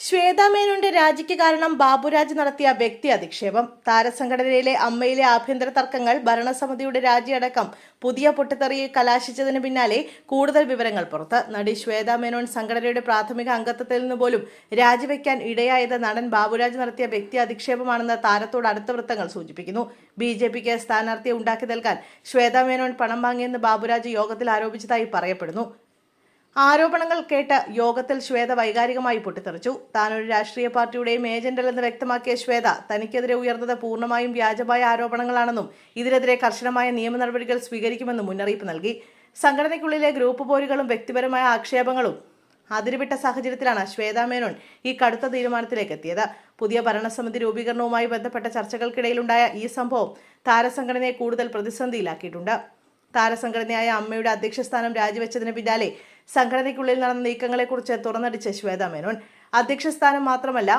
ശ്വേതാ മേനോന്റെ രാജിക്ക് കാരണം ബാബുരാജ് നടത്തിയ വ്യക്തി അധിക്ഷേപം. താരസംഘടനയിലെ അമ്മയിലെ ആഭ്യന്തര തർക്കങ്ങൾ ഭരണസമിതിയുടെ രാജിയടക്കം പുതിയ പൊട്ടിത്തെറിയിൽ കലാശിച്ചതിന് പിന്നാലെ കൂടുതൽ വിവരങ്ങൾ പുറത്ത്. നടി ശ്വേതാ മേനോൻ സംഘടനയുടെ പ്രാഥമിക അംഗത്വത്തിൽ നിന്ന് പോലും രാജിവെക്കാൻ ഇടയായത് നടൻ ബാബുരാജ് നടത്തിയ വ്യക്തി അധിക്ഷേപമാണെന്ന് താരത്തോട് അടുത്ത വൃത്തങ്ങൾ സൂചിപ്പിക്കുന്നു. BJPക്ക് സ്ഥാനാർത്ഥിയെ ഉണ്ടാക്കി നൽകാൻ ശ്വേതാ മേനോൻ പണം വാങ്ങിയെന്ന് ബാബുരാജ് യോഗത്തിൽ ആരോപിച്ചതായി പറയപ്പെടുന്നു. ആരോപണങ്ങൾ കേട്ട് യോഗത്തിൽ ശ്വേത വൈകാരികമായി പൊട്ടിത്തെറിച്ചു. താനൊരു രാഷ്ട്രീയ പാർട്ടിയുടെയും ഏജന്റല്ലെന്ന് വ്യക്തമാക്കിയ ശ്വേത തനിക്കെതിരെ ഉയർന്നത് പൂർണ്ണമായും വ്യാജമായ ആരോപണങ്ങളാണെന്നും ഇതിനെതിരെ കർശനമായ നിയമ നടപടികൾ സ്വീകരിക്കുമെന്നും മുന്നറിയിപ്പ് നൽകി. സംഘടനയ്ക്കുള്ളിലെ ഗ്രൂപ്പ് പോരുകളും വ്യക്തിപരമായ ആക്ഷേപങ്ങളും അതിരുവിട്ട സാഹചര്യത്തിലാണ് ശ്വേതാ മേനോൻ ഈ കടുത്ത തീരുമാനത്തിലേക്ക് എത്തിയത്. പുതിയ ഭരണസമിതി രൂപീകരണവുമായി ബന്ധപ്പെട്ട ചർച്ചകൾക്കിടയിലുണ്ടായ ഈ സംഭവം താരസംഘടനയെ കൂടുതൽ പ്രതിസന്ധിയിലാക്കിയിട്ടുണ്ട്. താരസംഘടനയായ അമ്മയുടെ അധ്യക്ഷസ്ഥാനം രാജിവെച്ചതിന് പിന്നാലെ സംഘടനയ്ക്കുള്ളിൽ നടന്ന നീക്കങ്ങളെക്കുറിച്ച് തുറന്നടിച്ച് ശ്വേതാ മേനോൻ. അധ്യക്ഷസ്ഥാനം മാത്രമല്ല,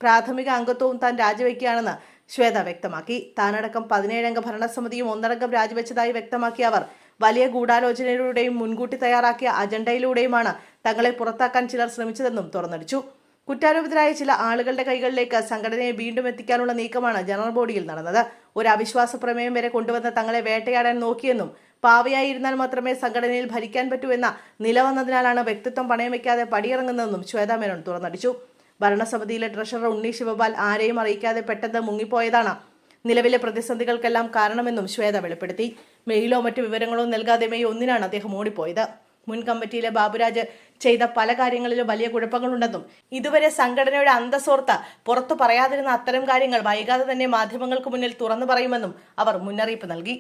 പ്രാഥമിക അംഗത്വവും താൻ രാജിവെക്കുകയാണെന്ന് ശ്വേത വ്യക്തമാക്കി. താനടക്കം 17 അംഗ ഭരണസമിതിയും ഒന്നടങ്കം രാജിവെച്ചതായി വ്യക്തമാക്കിയ അവർ വലിയ ഗൂഢാലോചനയിലൂടെയും മുൻകൂട്ടി തയ്യാറാക്കിയ അജണ്ടയിലൂടെയുമാണ് തങ്ങളെ പുറത്താക്കാൻ ചിലർ ശ്രമിച്ചതെന്നും തുറന്നടിച്ചു. കുറ്റാരോപിതരായ ചില ആളുകളുടെ കൈകളിലേക്ക് സംഘടനയെ വീണ്ടും എത്തിക്കാനുള്ള നീക്കമാണ് ജനറൽ ബോഡിയിൽ നടന്നത്. ഒരു അവിശ്വാസ പ്രമേയം വരെ കൊണ്ടുവന്ന് തങ്ങളെ വേട്ടയാടാൻ നോക്കിയെന്നും പാവയായിരുന്നാൽ മാത്രമേ സംഘടനയിൽ ഭരിക്കാൻ പറ്റൂ എന്ന നിലവന്നതിനാലാണ് വ്യക്തിത്വം പണയം വയ്ക്കാതെ പടിയിറങ്ങുന്നതെന്നും ശ്വേതാ മേനോൻ തുറന്നടിച്ചു. ഭരണസമിതിയിലെ ട്രഷറർ ഉണ്ണി ശിവപാൽ ആരെയും അറിയിക്കാതെ പെട്ടെന്ന് മുങ്ങിപ്പോയതാണ് നിലവിലെ പ്രതിസന്ധികൾക്കെല്ലാം കാരണമെന്നും ശ്വേത വെളിപ്പെടുത്തി. മെയിലോ മറ്റു വിവരങ്ങളോ നൽകാതെ മെയ് 1-നാണ് അദ്ദേഹം ഓടിപ്പോയത്. മുൻ കമ്മിറ്റിയിലെ ബാബുരാജ് ചെയ്ത പല കാര്യങ്ങളിലും വലിയ കുഴപ്പങ്ങളുണ്ടെന്നും ഇതുവരെ സംഘടനയുടെ അന്തസ്സോർത്ത് പുറത്തു പറയാതിരുന്ന അത്തരം കാര്യങ്ങൾ വൈകാതെ തന്നെ മാധ്യമങ്ങൾക്ക് മുന്നിൽ തുറന്നു പറയുമെന്നും അവർ മുന്നറിയിപ്പ് നൽകി.